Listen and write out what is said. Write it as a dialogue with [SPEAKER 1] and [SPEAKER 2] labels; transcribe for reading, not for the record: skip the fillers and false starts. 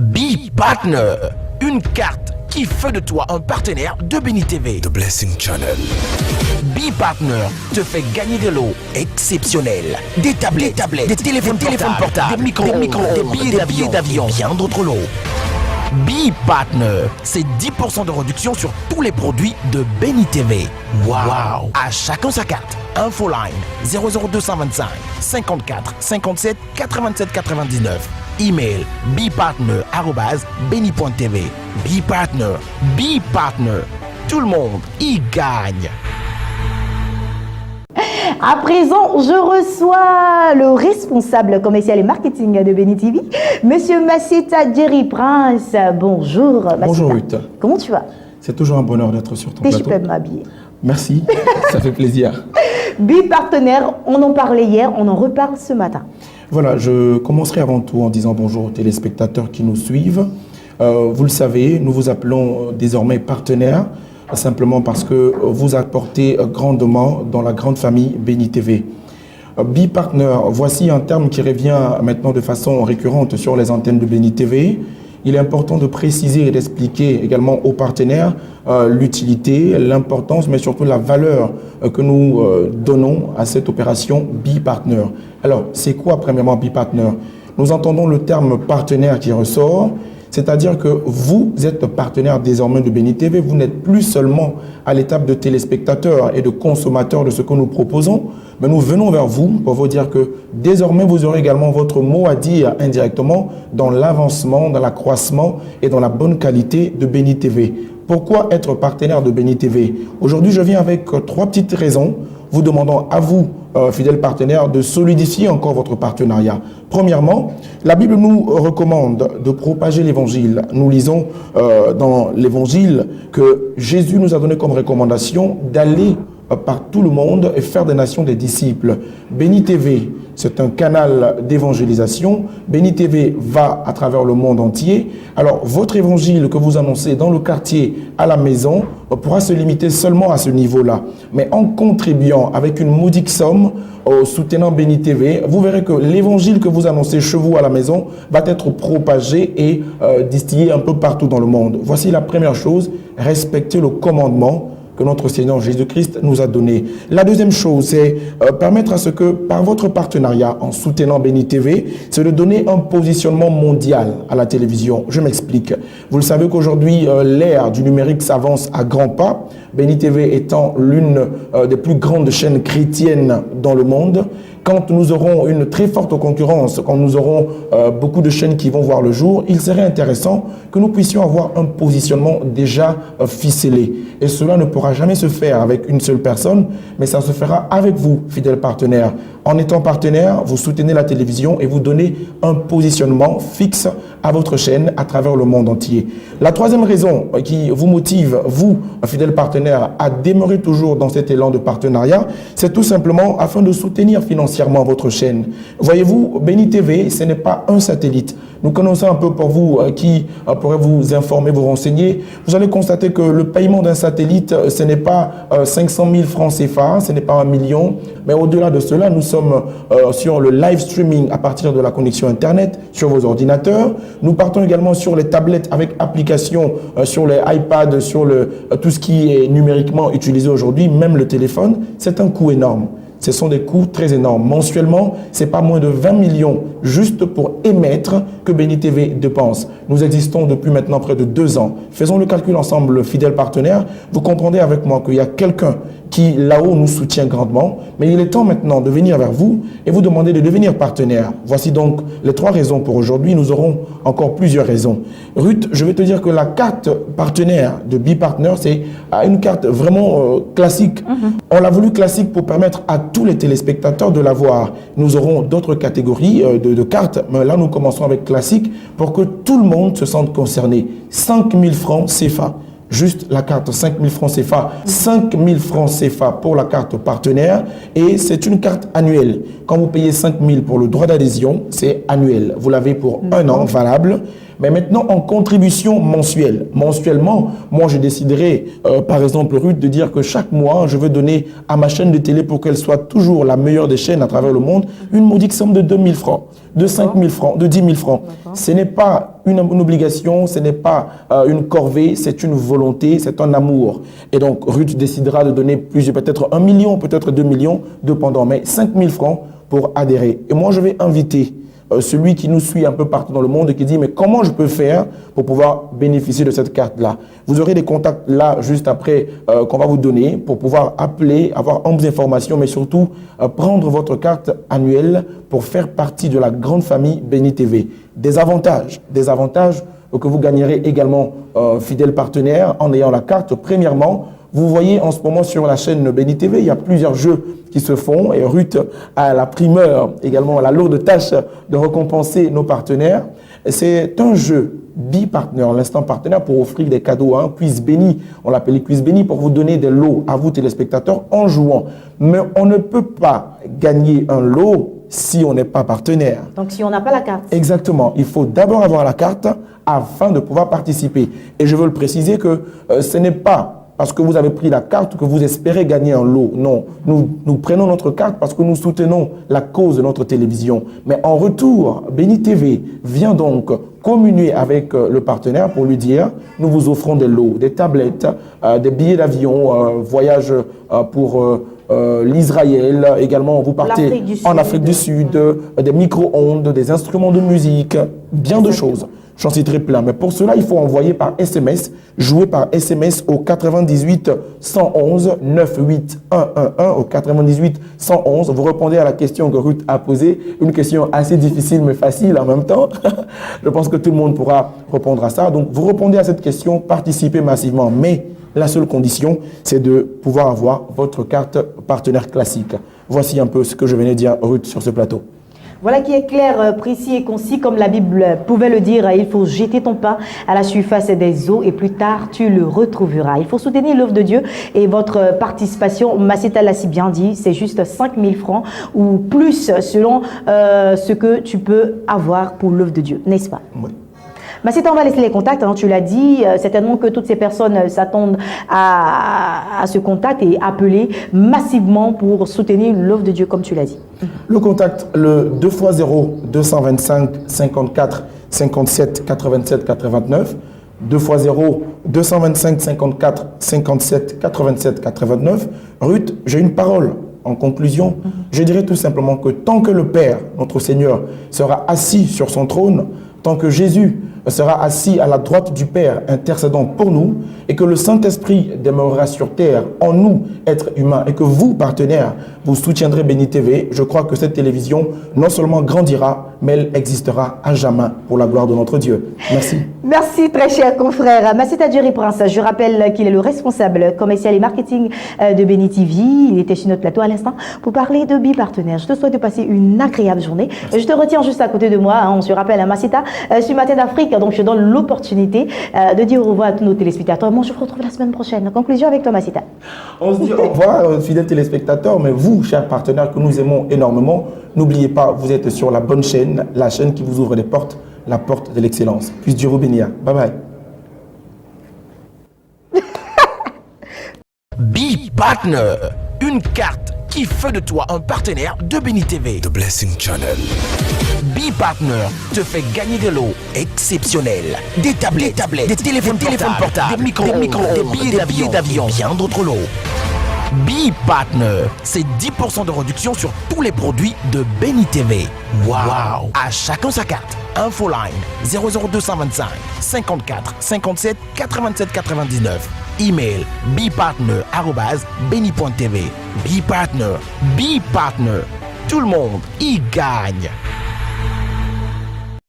[SPEAKER 1] B-Partner, une carte qui fait de toi un partenaire de Béni TV.
[SPEAKER 2] The Blessing Channel.
[SPEAKER 1] B-Partner te fait gagner des lots exceptionnels. Des tablettes, des téléphones portables, des micros, des billets d'avion, bien d'autres lots. B-Partner, c'est 10% de réduction sur tous les produits de Béni TV. Waouh! À chacun sa carte. Infoline 00225 54 57 87 99. Email bpartner@beni.tv. B-Partner, B-Partner. Tout le monde y gagne.
[SPEAKER 3] À présent, je reçois le responsable commercial et marketing de Béni TV, Monsieur Masseta Jerry Prince. Bonjour, Masseta.
[SPEAKER 4] Bonjour, Ruth.
[SPEAKER 3] Comment tu vas?
[SPEAKER 4] C'est toujours un bonheur d'être sur ton plateau.
[SPEAKER 3] Je peux m'habiller.
[SPEAKER 4] Merci, ça fait plaisir.
[SPEAKER 3] B-Partenaire, on en parlait hier, on en reparle ce matin.
[SPEAKER 4] Voilà, je commencerai avant tout en disant bonjour aux téléspectateurs qui nous suivent. Vous le savez, nous vous appelons désormais partenaires, simplement parce que vous apportez grandement dans la grande famille Béni TV. B-Partner, voici un terme qui revient maintenant de façon récurrente sur les antennes de Béni TV. Il est important de préciser et d'expliquer également aux partenaires l'utilité, l'importance, mais surtout la valeur que nous donnons à cette opération B-Partner. Alors, c'est quoi premièrement B-Partner? Nous entendons le terme partenaire qui ressort, c'est-à-dire que vous êtes partenaire désormais de Béni TV, vous n'êtes plus seulement à l'étape de téléspectateur et de consommateur de ce que nous proposons, mais nous venons vers vous pour vous dire que désormais vous aurez également votre mot à dire indirectement dans l'avancement, dans l'accroissement et dans la bonne qualité de Béni TV. Pourquoi être partenaire de Béni TV? Aujourd'hui, je viens avec 3 petites raisons, vous demandant à vous, fidèles partenaires, de solidifier encore votre partenariat. Premièrement, la Bible nous recommande de propager l'évangile. Nous lisons dans l'évangile que Jésus nous a donné comme recommandation d'aller par tout le monde et faire des nations des disciples. Béni TV, c'est un canal d'évangélisation. Béni TV va à travers le monde entier. Alors, votre évangile que vous annoncez dans le quartier, à la maison, pourra se limiter seulement à ce niveau-là. Mais en contribuant avec une modique somme au soutenant Béni TV, vous verrez que l'évangile que vous annoncez chez vous à la maison va être propagé et distillé un peu partout dans le monde. Voici la première chose, respecter le commandement que notre Seigneur Jésus-Christ nous a donné. La deuxième chose, c'est permettre à ce que, par votre partenariat, en soutenant Béni TV, c'est de donner un positionnement mondial à la télévision. Je m'explique. Vous le savez qu'aujourd'hui, l'ère du numérique s'avance à grands pas. Béni TV étant l'une des plus grandes chaînes chrétiennes dans le monde. Quand nous aurons une très forte concurrence, quand nous aurons beaucoup de chaînes qui vont voir le jour, il serait intéressant que nous puissions avoir un positionnement déjà ficelé. Et cela ne pourra jamais se faire avec une seule personne, mais ça se fera avec vous, fidèles partenaires. En étant partenaire, vous soutenez la télévision et vous donnez un positionnement fixe à votre chaîne à travers le monde entier. La troisième raison qui vous motive, vous, fidèles partenaires, à demeurer toujours dans cet élan de partenariat, c'est tout simplement afin de soutenir financièrement votre chaîne. Voyez-vous, Béni TV, ce n'est pas un satellite. Nous connaissons un peu pour vous qui pourrait vous informer, vous renseigner. Vous allez constater que le paiement d'un satellite, ce n'est pas 500 000 francs CFA, ce n'est pas 1 million. Mais au-delà de cela, nous sommes sur le live streaming à partir de la connexion Internet sur vos ordinateurs. Nous partons également sur les tablettes avec application sur les iPads, sur tout ce qui est numériquement utilisé aujourd'hui, même le téléphone. C'est un coût énorme. Ce sont des coûts très énormes. Mensuellement, ce n'est pas moins de 20 millions juste pour émettre que Béni TV dépense. Nous existons depuis maintenant près de 2 ans. Faisons le calcul ensemble, fidèles partenaires. Vous comprendrez avec moi qu'il y a quelqu'un qui là-haut nous soutient grandement, mais il est temps maintenant de venir vers vous et vous demander de devenir partenaire. Voici donc les 3 raisons pour aujourd'hui. Nous aurons encore plusieurs raisons. Ruth, je vais te dire que la carte partenaire de B-Partner, c'est une carte vraiment classique. On l'a voulu classique pour permettre à tous les téléspectateurs de l'avoir. Nous aurons d'autres catégories de cartes, mais là nous commençons avec classique pour que tout le monde se sente concerné. 5 000 francs CFA. Juste la carte 5 000 francs CFA, 5 000 francs CFA pour la carte partenaire et c'est une carte annuelle. Quand vous payez 5 000 pour le droit d'adhésion, c'est annuel. Vous l'avez pour 1 an valable. Mais maintenant, en contribution mensuelle. Mensuellement, moi, je déciderai, par exemple, Ruth, de dire que chaque mois, je veux donner à ma chaîne de télé pour qu'elle soit toujours la meilleure des chaînes à travers le monde, une modique somme de 2 000 francs, de 5 000 francs, de 10 000 francs. Ce n'est pas une obligation, ce n'est pas une corvée, c'est une volonté, c'est un amour. Et donc, Ruth décidera de donner peut-être 1 million, peut-être 2 millions, dépendant, mais 5 000 francs pour adhérer. Et moi, je vais inviter celui qui nous suit un peu partout dans le monde et qui dit mais comment je peux faire pour pouvoir bénéficier de cette carte-là. Vous aurez des contacts là juste après qu'on va vous donner pour pouvoir appeler, avoir amples informations, mais surtout prendre votre carte annuelle pour faire partie de la grande famille Béni TV. Des avantages que vous gagnerez également fidèles partenaires en ayant la carte. Premièrement, vous voyez en ce moment sur la chaîne Béni TV, il y a plusieurs jeux qui se font et Ruth a la primeur, également la lourde tâche de récompenser nos partenaires. C'est un jeu bi-partner, l'instant partenaire pour offrir des cadeaux, un quiz béni, on l'appelle quiz béni pour vous donner des lots à vous téléspectateurs en jouant. Mais on ne peut pas gagner un lot si on n'est pas partenaire.
[SPEAKER 3] Donc si on n'a pas la carte.
[SPEAKER 4] Exactement, il faut d'abord avoir la carte afin de pouvoir participer. Et je veux le préciser que ce n'est pas parce que vous avez pris la carte que vous espérez gagner un lot. Non, nous prenons notre carte parce que nous soutenons la cause de notre télévision. Mais en retour, Béni TV vient donc communier avec le partenaire pour lui dire nous vous offrons des lots, des tablettes, des billets d'avion, voyage pour l'Israël. Également, vous partez en Afrique du Sud, des micro-ondes, des instruments de musique, bien de choses. J'en citerai plein. Mais pour cela, il faut envoyer par SMS, jouer par SMS au 98 111 98 111 au 98 111. Vous répondez à la question que Ruth a posée, une question assez difficile mais facile en même temps. Je pense que tout le monde pourra répondre à ça. Donc, vous répondez à cette question, participez massivement. Mais la seule condition, c'est de pouvoir avoir votre carte partenaire classique. Voici un peu ce que je venais de dire, Ruth, sur ce plateau.
[SPEAKER 3] Voilà qui est clair, précis et concis, comme la Bible pouvait le dire. Il faut jeter ton pain à la surface des eaux et plus tard, tu le retrouveras. Il faut soutenir l'œuvre de Dieu et votre participation, Masseta l'a si bien dit, c'est juste 5 000 francs ou plus selon ce que tu peux avoir pour l'œuvre de Dieu, n'est-ce pas?
[SPEAKER 4] Oui.
[SPEAKER 3] Masseta, on va laisser les contacts, hein, tu l'as dit, certainement que toutes ces personnes s'attendent à ce contact et appeler massivement pour soutenir l'œuvre de Dieu, comme tu l'as dit.
[SPEAKER 4] Le contact, le 2x0 225 54 57 87 89, 2x0 225 54 57 87 89. Ruth, j'ai une parole. En conclusion, je dirais tout simplement que tant que le Père, notre Seigneur, sera assis sur son trône, tant que Jésus sera assis à la droite du Père, intercédant pour nous, et que le Saint-Esprit demeurera sur terre, en nous, êtres humains, et que vous, partenaires, vous soutiendrez Béni TV, je crois que cette télévision non seulement grandira, mais elle existera à jamais pour la gloire de notre Dieu. Merci.
[SPEAKER 3] Merci, très cher confrère. Masseta Jerry Prince, je rappelle qu'il est le responsable commercial et marketing de Béni TV. Il était sur notre plateau à l'instant pour parler de bi-partenaires. Je te souhaite de passer une agréable journée. Je te retiens juste à côté de moi. Hein, on se rappelle, Masseta, sur Matin d'Afrique. Donc, je donne l'opportunité de dire au revoir à tous nos téléspectateurs. Moi, je vous retrouve la semaine prochaine. Conclusion avec toi, Masseta.
[SPEAKER 4] On se dit au revoir, fidèles téléspectateurs, mais vous, chers partenaires que nous aimons énormément, n'oubliez pas, vous êtes sur la bonne chaîne, la chaîne qui vous ouvre des portes, la porte de l'excellence. Puisse Dieu vous bénir. Bye bye.
[SPEAKER 1] B-Partner, une carte qui fait de toi un partenaire de Béni TV.
[SPEAKER 2] The Blessing Channel.
[SPEAKER 1] B-Partner te fait gagner des lots exceptionnels. Des tablettes, des téléphones portables, des micros, des billets d'avion, bien d'autres lots. B-Partner, c'est 10% de réduction sur tous les produits de Béni TV. Waouh! À chacun sa carte. Infoline 00225 54 57 87 99. Email bpartner@beni.tv. B-Partner, tout le monde y gagne.